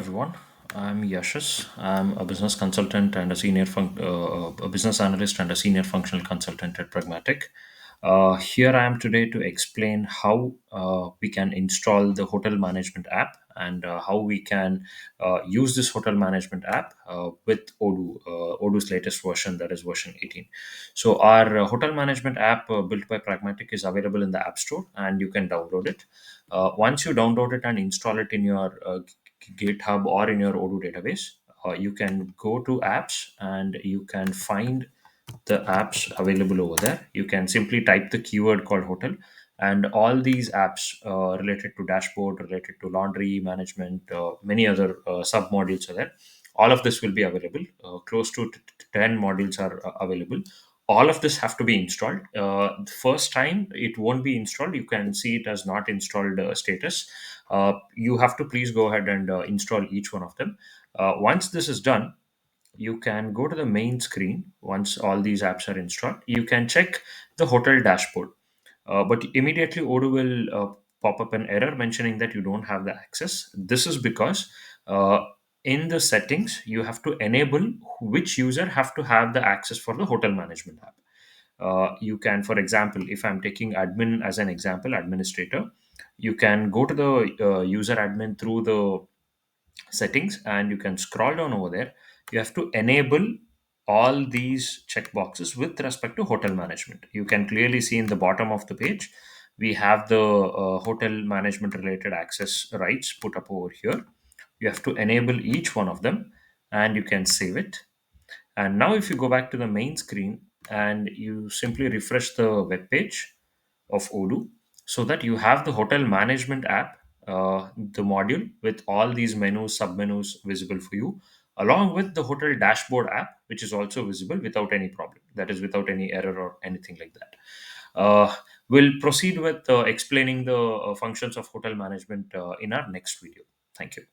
everyone. I'm Yashas. I'm a business consultant and a business analyst and a senior functional consultant at Pragmatic. Here I am today to explain how we can install the hotel management app and how we can use this hotel management app with Odoo, Odoo's latest version, that is version 18. So our hotel management app built by Pragmatic is available in the App Store and you can download it. Once you download it and install it in your GitHub or in your Odoo database, you can go to apps and you can find the apps available over there. You can simply type the keyword called hotel, and all these apps related to dashboard, related to laundry management, many other sub modules are there. All of this will be available. Close to 10 modules are available. All of this have to be installed. The first time it won't be installed. You can see it as not installed status. You have to please go ahead and install each one of them. Once this is done, you can go to the main screen. Once all these apps are installed, you can check the hotel dashboard. But immediately Odoo will pop up an error mentioning that you don't have the access. This is because in the settings, you have to enable which user have to have the access for the hotel management app. You can, for example, if I'm taking admin as an example, administrator, you can go to the user admin through the settings and you can scroll down over there. You have to enable all these checkboxes with respect to hotel management. You can clearly see in the bottom of the page, we have the hotel management related access rights put up over here. You have to enable each one of them and you can save it. And now if you go back to the main screen and you simply refresh the web page of Odoo, so that you have the hotel management app, the module with all these menus, sub-menus visible for you, along with the hotel dashboard app, which is also visible without any problem. That is without any error or anything like that. We'll proceed with explaining the functions of hotel management in our next video. Thank you.